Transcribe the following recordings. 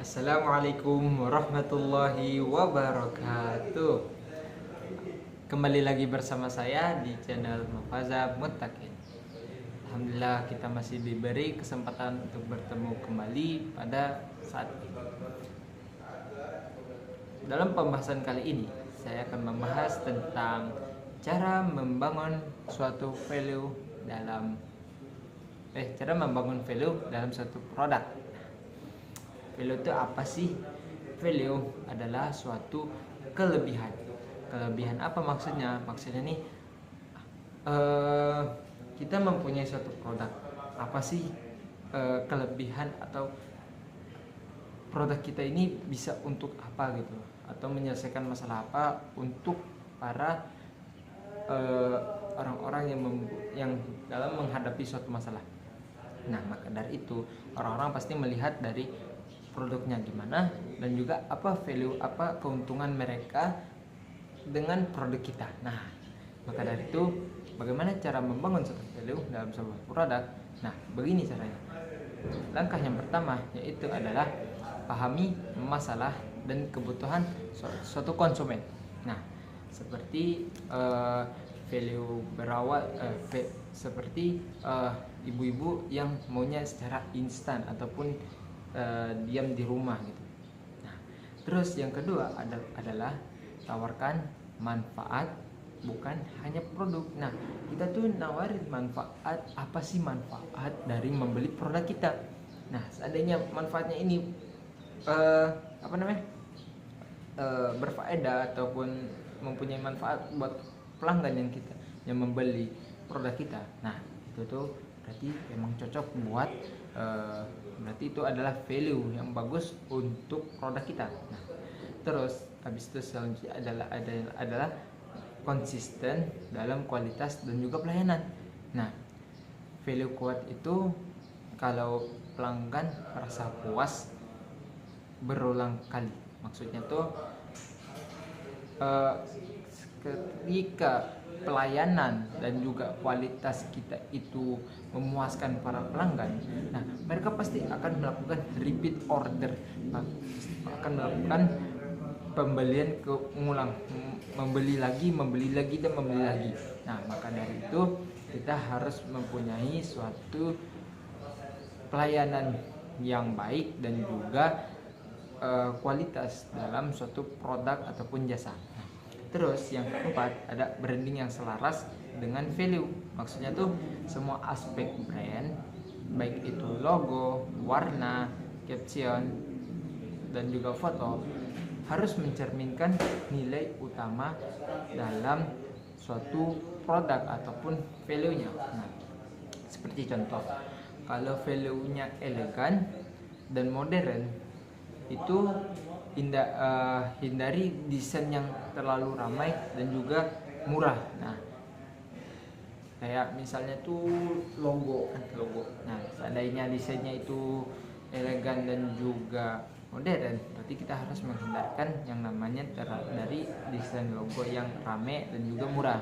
Assalamualaikum warahmatullahi wabarakatuh. Kembali lagi bersama saya di channel Mufaza Muttaqin. Alhamdulillah kita masih diberi kesempatan untuk bertemu kembali pada saat ini. Dalam pembahasan kali ini saya akan membahas tentang cara membangun suatu value dalam cara membangun value dalam suatu produk. Value itu apa sih? Value adalah suatu kelebihan. Kelebihan apa maksudnya? Maksudnya nih kita mempunyai suatu produk. Apa sih kelebihan atau produk kita ini bisa untuk apa gitu? Atau menyelesaikan masalah apa untuk para orang-orang yang dalam menghadapi suatu masalah. Nah, maka dari itu orang-orang pasti melihat dari produknya gimana dan juga apa value, apa keuntungan mereka dengan produk kita. Nah, maka dari itu bagaimana cara membangun suatu value dalam sebuah produk? Nah, begini caranya. Langkah yang pertama yaitu adalah pahami masalah dan kebutuhan suatu konsumen. Nah, seperti value berawal seperti ibu-ibu yang maunya secara instan ataupun diam di rumah gitu. Nah, terus yang kedua adalah tawarkan manfaat, bukan hanya produk. Nah, kita tuh nawarin manfaat. Apa sih manfaat dari membeli produk kita? Nah, seandainya manfaatnya ini berfaedah ataupun mempunyai manfaat buat pelanggan yang membeli produk kita. Nah, itu tuh berarti memang cocok buat berarti itu adalah value yang bagus untuk produk kita. Nah, terus habis itu selanjutnya adalah konsisten dalam kualitas dan juga pelayanan. Nah, value kuat itu kalau pelanggan merasa puas berulang kali. Maksudnya tuh ketika pelayanan dan juga kualitas kita itu memuaskan para pelanggan, nah mereka pasti akan melakukan repeat order, akan melakukan pembelian keulang, membeli lagi dan membeli lagi. Nah, maka dari itu kita harus mempunyai suatu pelayanan yang baik dan juga kualitas dalam suatu produk ataupun jasa. Terus yang keempat ada branding yang selaras dengan value. Maksudnya tuh semua aspek brand, baik itu logo, warna, caption, dan juga foto, harus mencerminkan nilai utama dalam suatu produk ataupun value-nya. Nah, seperti contoh, kalau value-nya elegan dan modern, itu hindari desain yang terlalu ramai dan juga murah. Nah, kayak misalnya tuh logo. Nah, seandainya desainnya itu elegan dan juga modern, berarti kita harus menghindarkan yang namanya dari desain logo yang ramai dan juga murah.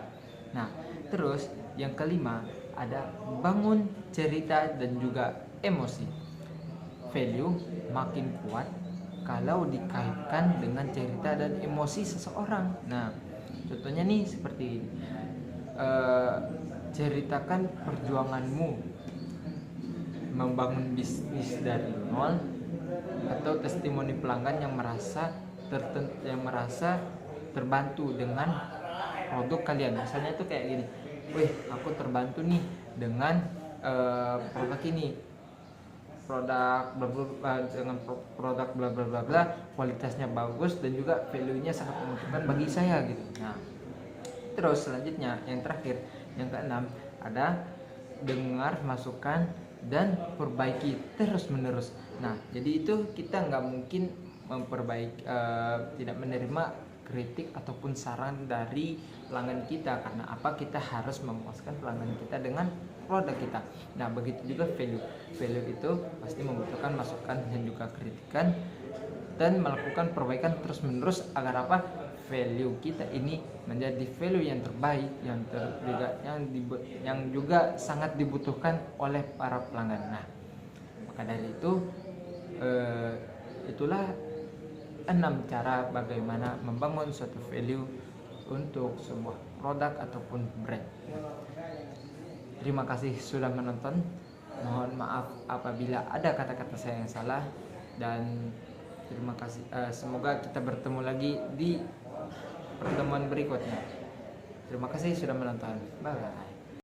Nah, terus yang kelima ada bangun cerita dan juga emosi. Value makin kuat kalau dikaitkan dengan cerita dan emosi seseorang. Nah, contohnya nih seperti ini. Ceritakan perjuanganmu membangun bisnis dari nol, atau testimoni pelanggan yang merasa terbantu dengan produk kalian. Misalnya itu kayak gini, wih aku terbantu nih dengan produk ini, dengan produk bla bla bla bla, kualitasnya bagus dan juga value-nya sangat menguntungkan bagi saya gitu. Nah, terus selanjutnya yang terakhir, yang keenam ada dengar masukan dan perbaiki terus menerus. Nah, jadi itu kita nggak mungkin tidak menerima kritik ataupun saran dari pelanggan kita. Karena apa? Kita harus memuaskan pelanggan kita dengan produk kita. Nah, begitu juga value itu pasti membutuhkan masukan dan juga kritikan dan melakukan perbaikan terus menerus agar apa? Value kita ini menjadi value yang terbaik, yang juga sangat dibutuhkan oleh para pelanggan. Nah, maka dari itu Itulah 6 cara bagaimana membangun suatu value untuk sebuah produk ataupun brand. Terima kasih sudah menonton. Mohon maaf apabila ada kata-kata saya yang salah, dan terima kasih. Semoga kita bertemu lagi di pertemuan berikutnya. Terima kasih sudah menonton. Bye.